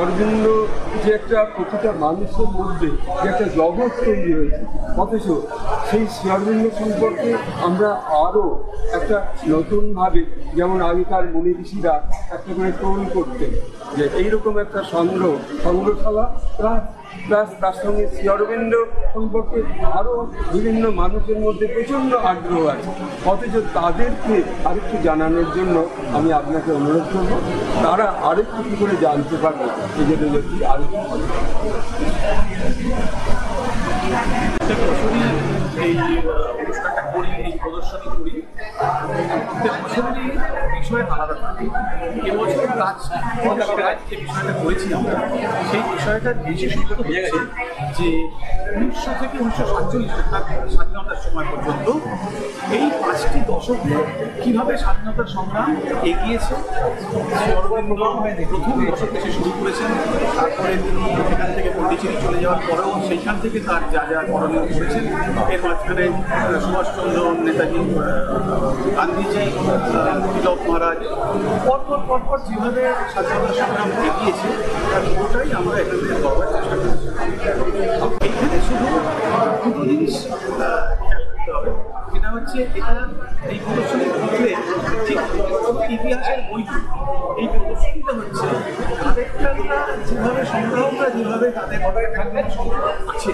অরবিন্দ যে একটা প্রতিটা মানুষের মধ্যে যে একটা জগৎ তৈরি হয়েছে, অথচ সেই শ্রী অরবিন্দ সম্পর্কে আমরা আরও একটা নতুনভাবে, যেমন আগেকার মুনি ঋষিরা একটা করে টোল করতেন যে এইরকম একটা সংগ্রহশালা প্লাস তার সঙ্গে শ্রী অরবিন্দ সম্পর্কে আরও বিভিন্ন মানুষের মধ্যে প্রচণ্ড আগ্রহ আছে, অথচ তাদেরকে আরেকটু জানানোর জন্য আমি আপনাকে অনুরোধ করব, তারা আরেকটু কী করে জানতে পারবে এই জন্য যদি আরেকটু এই অনুষ্ঠানটা করি, এই প্রদর্শনী করি, প্রত্যেক বছরেরই বিষয় আলাদা থাকে। এবছর যে বিষয়টা করেছি আমরা, সেই বিষয়টার বিশেষত্ব হচ্ছে যে 1900 থেকে 1947 অর্থাৎ স্বাধীনতার সময় পর্যন্ত এই 5টি দশকে কীভাবে স্বাধীনতার সংগ্রাম এগিয়েছে। শ্রী অরবিন্দ প্রথম দশক থেকে শুরু করেছেন, তারপরে তিনি এখান থেকে পন্ডিচেরি চলে যাওয়ার পরেও সেইখান থেকে তার যা যা করণীয় করেছেন, এর মাঝখানে সুভাষচন্দ্র, নেতাজি, গান্ধীজি, তিলক মহারাজ পরপর যেভাবে স্বাধীনতা সংগ্রাম এগিয়েছে তার পুরোটাই আমরা এখানে করবার চেষ্টা করছি। এখানে শুধু দুটো জিনিস খেয়াল করতে হবে, সেটা হচ্ছে এটা এই প্রদর্শনী দেখলে ঠিক ইতিহাসের বই, এই প্রদর্শনীটা হচ্ছে আরেকটা যেভাবে সংগ্রাহকরা যেভাবে তাদের আছে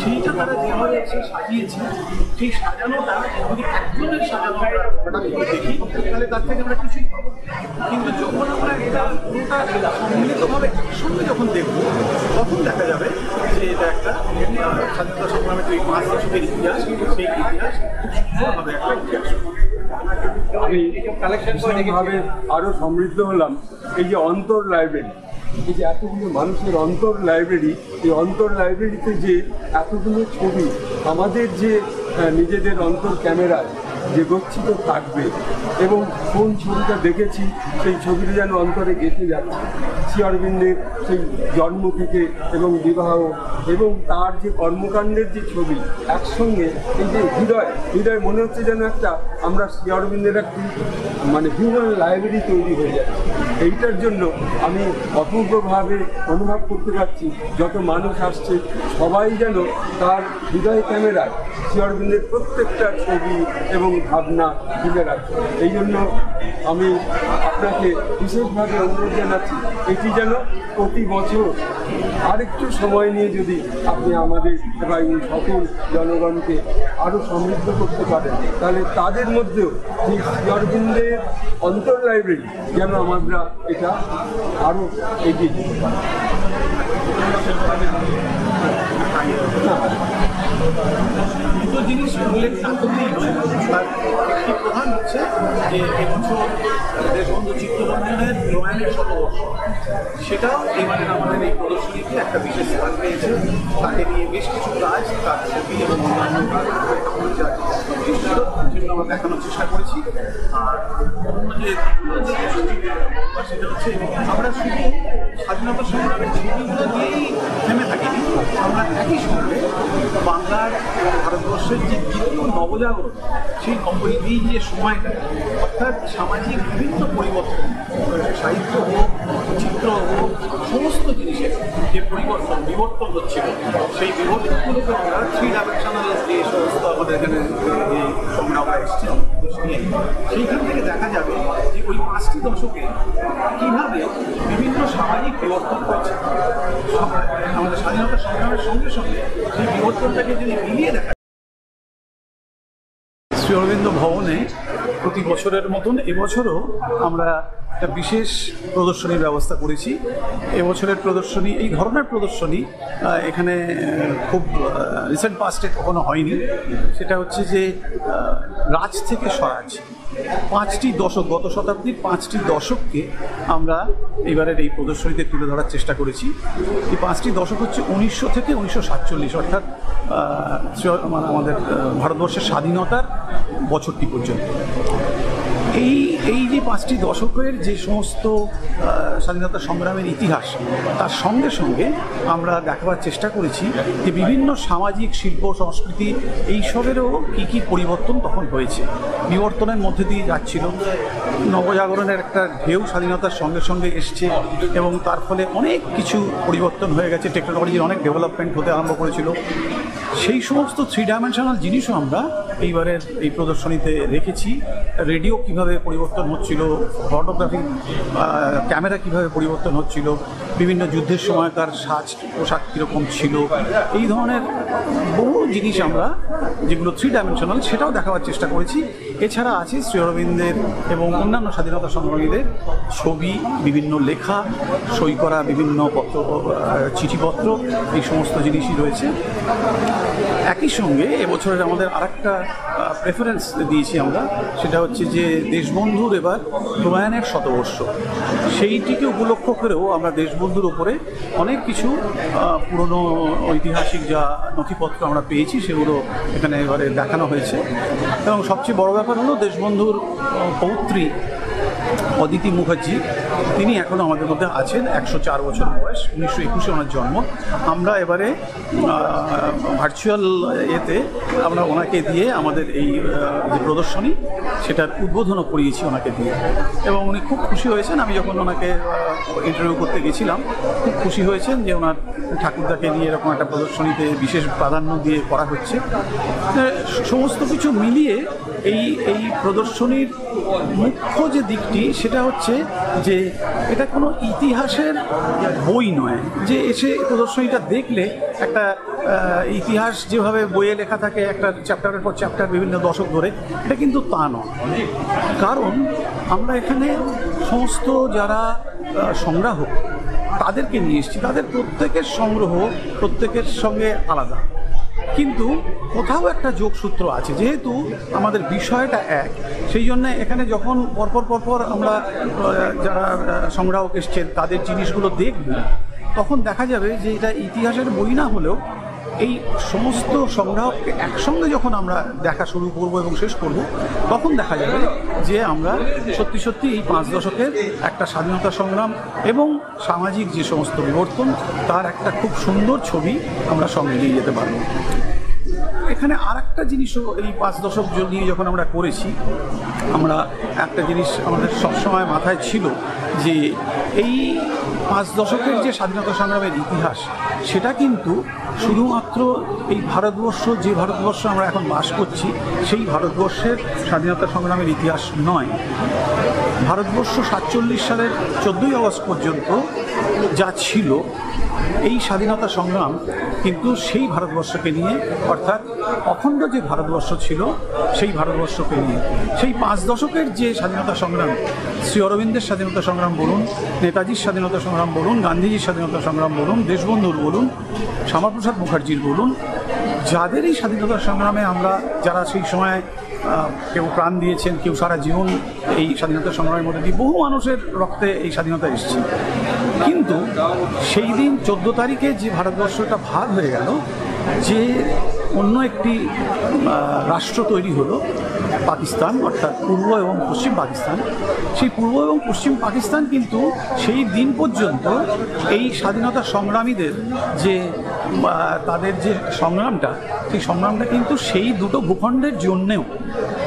সেইটা তারা যেভাবে এসে সাজিয়েছে, সেই সাজানোটা যদি একজনের সাজানো হঠাৎ করে দেখি তাহলে তার থেকে আমরা কিছুই পাবো, কিন্তু যখন আমরা এটা পুরোটা সম্মিলিতভাবে একসঙ্গে যখন দেখবো তখন দেখা যাবে যে এটা একটা স্বাধীনতা সংগ্রামের যে 5 দশকের ইতিহাস, সেই ইতিহাস খুব সুন্দরভাবে একটা ইতিহাস। আমি ভীষণভাবে আরও সমৃদ্ধ হলাম। এই যে অন্তর লাইব্রেরি, এই যে এতগুলো মানুষের অন্তর লাইব্রেরি, এই অন্তর লাইব্রেরিতে যে এতগুলো ছবি আমাদের যে নিজেদের অন্তর ক্যামেরায় যে গচ্ছিত থাকবে, এবং কোন ছবিটা দেখেছি সেই ছবিটা যেন অন্তরে গেঁথে যাচ্ছে। শ্রী অরবিন্দের সেই জন্ম থেকে এবং বিবাহ এবং তার যে কর্মকাণ্ডের যে ছবি একসঙ্গে, এই যে হৃদয় মনে হচ্ছে যেন একটা আমরা শ্রী অরবিন্দের একটি হিউম্যান লাইব্রেরি তৈরি হয়ে যাচ্ছে। এইটার জন্য আমি অপূর্বভাবে অনুভব করতে পারছি, যত মানুষ আসছে সবাই যেন তার হৃদয় ক্যামেরায় শ্রী অরবিন্দের প্রত্যেকটা ছবি এবং ভাবনা তুলে রাখছে। এই জন্য আমি আপনাকে বিশেষভাবে অনুরোধ জানাচ্ছি, এটি যেন প্রতি বছর আরেকটু সময় নিয়ে যদি আপনি আমাদের বা সকল জনগণকে আরও সমৃদ্ধ করতে পারেন, তাহলে তাদের মধ্যেও শ্রী অরবিন্দের অন্তর লাইব্রেরি যেন আমরা এটা আরও এগিয়ে যেতে পারি। দুটো জিনিস উল্লেখ না করলেই নয়, তার একটি প্রধান হচ্ছে যে এবছর দেশবন্ধু চিত্তরঞ্জনের প্রয়াণের শতবর্ষ, সেটাও এবারে আমাদের এই প্রদর্শনীতে একটা বিশেষ স্থান পেয়েছে। তাকে নিয়ে বেশ কিছু কাজ, তার ছবি এবং অন্যান্য কাজ যেগুলো আমরা দেখানোর চেষ্টা করেছি। আর অন্য যে সেটা হচ্ছে আমরা শুধু স্বাধীনতা সংগ্রামের ছবিগুলো দিয়েই থেমে থাকিনি, আমরা একই সঙ্গে বাংলার এবং ভারতবর্ষের যে দ্বিতীয় নবজাগরণ, সেই এই যে সময়টা, অর্থাৎ সামাজিক বিভিন্ন পরিবর্তন, সাহিত্য হোক, চিত্র হোক, সমস্ত জিনিসের যে বিবর্তন হচ্ছিল, সেই বিবর্তনগুলোকে আমরা 3 ডাইমেনশনাল যে সমস্ত আমাদের এখানে যে সংগ্রামরা এসছেন নিয়ে, সেইখান থেকে দেখা যাবে যে ওই 5টি দশকে কীভাবে বিভিন্ন সামাজিক বিবর্তন হয়েছে। আমাদের স্বাধীনতা সংগ্রামের সঙ্গে সঙ্গে সেই বিবর্তনটাকে যদি মিলিয়ে দেখা, শ্রী অরবিন্দ ভবনে প্রতি বছরের মতন এবছরও আমরা একটা বিশেষ প্রদর্শনীর ব্যবস্থা করেছি। এবছরের প্রদর্শনী, এই ধরনের প্রদর্শনী এখানে খুব রিসেন্ট পাস্টে কখনো হয়নি। সেটা হচ্ছে যে রাজ থেকে স্বরাজ, 5টি দশক, গত শতাব্দীর 5টি দশককে আমরা এবারের এই প্রদর্শনীতে তুলে ধরার চেষ্টা করেছি। এই 5টি দশক হচ্ছে 1900 থেকে 1947, অর্থাৎ আমাদের ভারতবর্ষের স্বাধীনতার বছরটি পর্যন্ত। এই যে 5টি দশকের যে সমস্ত স্বাধীনতা সংগ্রামের ইতিহাস, তার সঙ্গে সঙ্গে আমরা দেখাবার চেষ্টা করেছি যে বিভিন্ন সামাজিক, শিল্প, সংস্কৃতি এইসবেরও কী কী পরিবর্তন তখন হয়েছে, বিবর্তনের মধ্যে দিয়ে যাচ্ছিল। নবজাগরণের একটা ঢেউ স্বাধীনতার সঙ্গে সঙ্গে এসছে এবং তার ফলে অনেক কিছু পরিবর্তন হয়ে গেছে, টেকনোলজির অনেক ডেভেলপমেন্ট হতে আরম্ভ করেছিল। সেই সমস্ত 3 ডাইমেনশনাল জিনিসও আমরা এইবারের এই প্রদর্শনীতে রেখেছি। রেডিও কিভাবে পরিবর্তন হচ্ছিল, ফটোগ্রাফি ক্যামেরা কিভাবে পরিবর্তন হচ্ছিল, বিভিন্ন যুদ্ধের সময়কার সাজ পোশাক কীরকম ছিল, এই ধরনের বহু জিনিস আমরা যেগুলো 3 ডাইমেনশনাল সেটাও দেখাবার চেষ্টা করেছি। এছাড়া আছে শ্রী অরবিন্দের এবং অন্যান্য স্বাধীনতা সংগ্রামীদের ছবি, বিভিন্ন লেখা, সই করা বিভিন্ন পত্র, চিঠিপত্র, এই সমস্ত জিনিসই রয়েছে। একই সঙ্গে এবছরের আমাদের আরেকটা প্রেফারেন্স দিয়েছি আমরা, সেটা হচ্ছে যে দেশবন্ধুর এবার প্রয়াণের শতবর্ষ, সেইটিকে উপলক্ষ করেও আমরা দেশবন্ধুর উপরে অনেক কিছু পুরনো ঐতিহাসিক যা নথিপত্র আমরা পেয়েছি সেগুলো এখানে এবারে দেখানো হয়েছে। এবং সবচেয়ে বড় ব্যাপার হলো দেশবন্ধুর পৌত্রী অদিতি মুখার্জি, তিনি এখনও আমাদের মধ্যে আছেন, 104 বছর বয়স, 1921 ওনার জন্ম। আমরা এবারে ভার্চুয়াল এতে আমরা ওনাকে দিয়ে আমাদের এই যে প্রদর্শনী সেটার উদ্বোধনও করিয়েছি ওনাকে দিয়ে, এবং উনি খুব খুশি হয়েছেন। আমি যখন ওনাকে ইন্টারভিউ করতে গেছিলাম খুব খুশি হয়েছেন যে ওনার ঠাকুরদাকে নিয়ে এরকম একটা প্রদর্শনীতে বিশেষ প্রাধান্য দিয়ে করা হচ্ছে। সমস্ত কিছু মিলিয়ে এই প্রদর্শনীর মুখ্য যে দিকটি সেটা হচ্ছে যে এটা কোনো ইতিহাসের বই নয়, যে এসে প্রদর্শনীটা দেখলে একটা ইতিহাস যেভাবে বইয়ে লেখা থাকে একটা চ্যাপ্টারের পর চ্যাপ্টার বিভিন্ন দশক ধরে, এটা কিন্তু তা নয়। কারণ আমরা এখানে সমস্ত যারা সংগ্রাহক তাদেরকে নিয়ে এসেছি, তাদের প্রত্যেকের সংগ্রহ প্রত্যেকের সঙ্গে আলাদা, কিন্তু কোথাও একটা যোগসূত্র আছে। যেহেতু আমাদের বিষয়টা এক, সেই জন্য এখানে যখন পরপর আমরা যারা সংগ্রাহক এসছেন তাদের জিনিসগুলো দেখব, তখন দেখা যাবে যে এটা ইতিহাসের বই না হলেও এই সমস্ত সংগ্রাহককে একসঙ্গে যখন আমরা দেখা শুরু করব এবং শেষ করব, তখন দেখা যাবে যে আমরা সত্যি সত্যি এই 5 দশকের একটা স্বাধীনতা সংগ্রাম এবং সামাজিক যে সমস্ত বিবর্তন তার একটা খুব সুন্দর ছবি আমরা সঙ্গে নিয়ে যেতে পারব। এখানে আর একটা জিনিসও এই 5 দশক নিয়ে যখন আমরা করেছি, আমরা একটা জিনিস আমাদের সবসময় মাথায় ছিল যে এই 5 দশকের যে স্বাধীনতা সংগ্রামের ইতিহাস সেটা কিন্তু শুধুমাত্র এই ভারতবর্ষ, যে ভারতবর্ষ আমরা এখন বাস করছি সেই ভারতবর্ষের স্বাধীনতা সংগ্রামের ইতিহাস নয়। ভারতবর্ষ 47 সালের 14ই আগস্ট পর্যন্ত যা ছিল এই স্বাধীনতা সংগ্রাম কিন্তু সেই ভারতবর্ষকে নিয়ে, অর্থাৎ অখণ্ড যে ভারতবর্ষ ছিল সেই ভারতবর্ষকে নিয়ে। সেই 5 দশকের যে স্বাধীনতা সংগ্রাম, শ্রী অরবিন্দের স্বাধীনতা সংগ্রাম বলুন, নেতাজির স্বাধীনতা সংগ্রাম বলুন, গান্ধীজির স্বাধীনতা সংগ্রাম বলুন, দেশবন্ধুর বলুন, শ্যামাপ্রসাদ মুখার্জির বলুন, যাদের এই স্বাধীনতা সংগ্রামে আমরা যারা সেই সময় কেউ প্রাণ দিয়েছেন, কেউ সারা জীবন এই স্বাধীনতা সংগ্রামের মধ্যে দিয়ে, বহু মানুষের রক্তে এই স্বাধীনতা এসেছে। কিন্তু সেই দিন 14 তারিখে যে ভারতবর্ষটা ভাগ হয়ে গেল, যে অন্য একটি রাষ্ট্র তৈরি হলো পাকিস্তান, অর্থাৎ পূর্ব এবং পশ্চিম পাকিস্তান, সেই পূর্ব এবং পশ্চিম পাকিস্তান কিন্তু সেই দিন পর্যন্ত এই স্বাধীনতা সংগ্রামীদের যে তাদের যে সংগ্রামটা, সেই সংগ্রামটা কিন্তু সেই দুটো ভূখণ্ডের জন্যেও।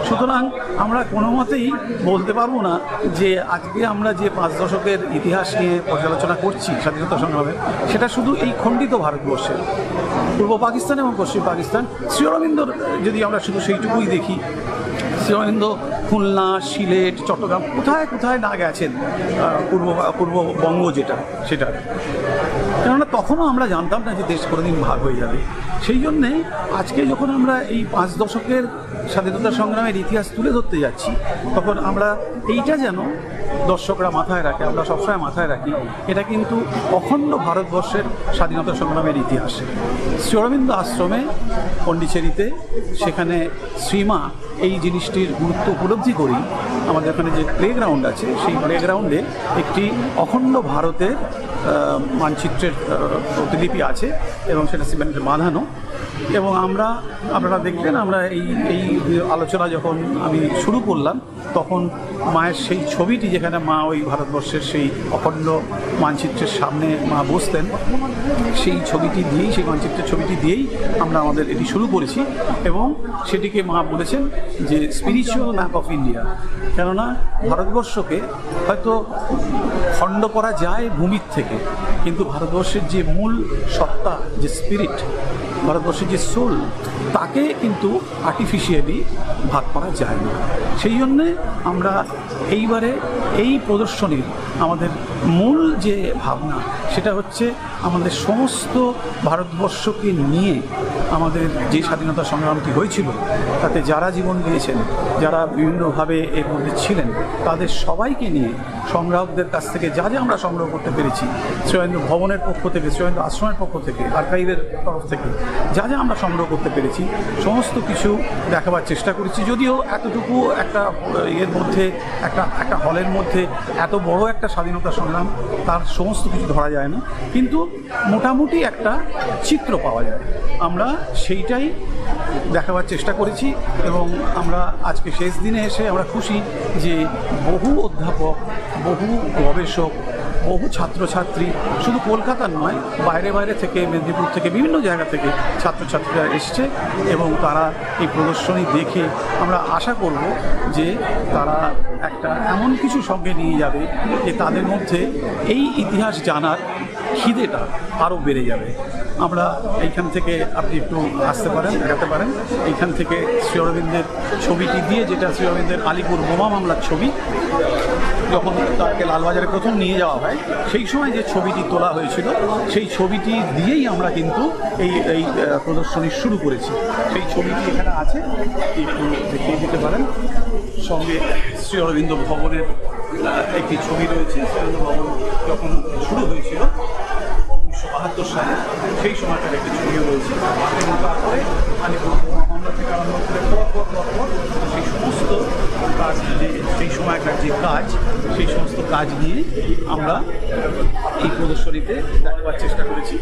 সুতরাং আমরা কোনো মতেই বলতে পারবো না যে আজকে আমরা যে 5 দশকের ইতিহাস নিয়ে পর্যালোচনা করছি স্বাধীনতা সংগ্রামের, সেটা শুধু এই খণ্ডিত ভারতবর্ষের পূর্ব পাকিস্তান এবং পশ্চিম পাকিস্তান। শ্রী অরবিন্দর যদি আমরা শুধু সেইটুকুই দেখি, শ্রী অরবিন্দ খুলনা, সিলেট, চট্টগ্রাম কোথায় কোথায় না গেছেন, পূর্ববঙ্গ যেটা সেটা, কেননা তখনও আমরা জানতাম না যে দেশ কোনোদিন ভাগ হয়ে যাবে। সেই জন্যে আজকে যখন আমরা এই 5 দশকের স্বাধীনতা সংগ্রামের ইতিহাস তুলে ধরতে যাচ্ছি, তখন আমরা এইটা যেন দর্শকরা মাথায় রাখে, আমরা সবসময় মাথায় রাখি, এটা কিন্তু অখণ্ড ভারতবর্ষের স্বাধীনতা সংগ্রামের ইতিহাস। শ্রী অরবিন্দ আশ্রমে পন্ডিচেরিতে, সেখানে শ্রীমা এই জিনিসটির গুরুত্ব উপলব্ধি করি। আমাদের ওখানে যে প্লেগ্রাউন্ড আছে সেই প্লেগ্রাউন্ডে একটি অখণ্ড ভারতের মানচিত্রের প্রতিলিপি আছে এবং সেটা সিমেন্টে বাঁধানো। এবং আপনারা দেখবেন আমরা এই আলোচনা যখন আমি শুরু করলাম তখন মায়ের সেই ছবিটি, যেখানে মা ওই ভারতবর্ষের সেই অখণ্ড মানচিত্রের সামনে মা বসতেন, সেই ছবিটি দিয়েই, সেই মানচিত্রের ছবিটি দিয়েই আমরা আমাদের এটি শুরু করেছি। এবং সেটিকে মা বলেছেন যে স্পিরিচুয়াল ম্যাপ অফ ইন্ডিয়া। কেননা ভারতবর্ষকে হয়তো খণ্ড করা যায় ভূমির থেকে, কিন্তু ভারতবর্ষের যে মূল সত্তা, যে স্পিরিট, ভারতবর্ষের যে সোল, তাকে কিন্তু আর্টিফিশিয়ালি ভাগ করা যায় না। সেই জন্যে আমরা এইবারে এই প্রদর্শনীর আমাদের মূল যে ভাবনা, সেটা হচ্ছে আমাদের সমস্ত ভারতবর্ষকে নিয়ে আমাদের যে স্বাধীনতা সংগ্রামটি হয়েছিল, তাতে যারা জীবন দিয়েছেন, যারা বিভিন্নভাবে এর মধ্যে ছিলেন, তাদের সবাইকে নিয়ে সংগ্রাহকদের কাছ থেকে যা যা আমরা সংগ্রহ করতে পেরেছি, শ্রীঅরবিন্দ ভবনের পক্ষ থেকে, শ্রীঅরবিন্দ আশ্রমের পক্ষ থেকে, আর্কাইভের তরফ থেকে যা যা আমরা সংগ্রহ করতে পেরেছি, সমস্ত কিছু দেখাবার চেষ্টা করেছি। যদিও এতটুকু একটা এর মধ্যে, একটা হলের মধ্যে এত বড় একটা স্বাধীনতা সংগ্রাম, তার সমস্ত কিছু ধরা যায় না, কিন্তু মোটামুটি একটা চিত্র পাওয়া যায়। আমরা সেইটাই দেখাবার চেষ্টা করেছি। এবং আমরা আজকে শেষ দিনে এসে আমরা খুশি যে বহু অধ্যাপক, বহু গবেষক, বহু ছাত্রছাত্রী, শুধু কলকাতার নয়, বাইরে থেকে, মেদিনীপুর থেকে, বিভিন্ন জায়গা থেকে ছাত্রছাত্রীরা এসছে এবং তারা এই প্রদর্শনী দেখে আমরা আশা করব যে তারা একটা এমন কিছু সঙ্গে নিয়ে যাবে যে তাদের মধ্যে এই ইতিহাস জানার খিদেটা আরও বেড়ে যাবে। আমরা এইখান থেকে, আপনি একটু আসতে পারেন, দেখাতে পারেন, এইখান থেকে শ্রীঅরবিন্দের ছবিটি দিয়ে, যেটা শ্রীঅরবিন্দের আলিপুর বোমা মামলার ছবি, যখন তাকে লালবাজারে প্রথম নিয়ে যাওয়া হয়, সেই সময় যে ছবিটি তোলা হয়েছিল, সেই ছবিটি দিয়েই আমরা কিন্তু এই প্রদর্শনী শুরু করেছি। সেই ছবিটি এখানে আছে, একটু দেখিয়ে দিতে পারেন। সঙ্গে শ্রীঅরবিন্দ ভবনের একটি ছবি রয়েছে। শ্রীঅরবিন্দ ভবন যখন শুরু হয়েছিল 1972 সালে, সেই সময়টার একটি ছবিও রয়েছে। এবং তারপরে আলিপুর বোমা মামলা থেকে আরম্ভ করে পর সেই সমস্ত কাজ, যে সেই সময়কার যে কাজ, সেই সমস্ত কাজ নিয়ে আমরা এই প্রদর্শনীতে দেখাবার চেষ্টা করেছি।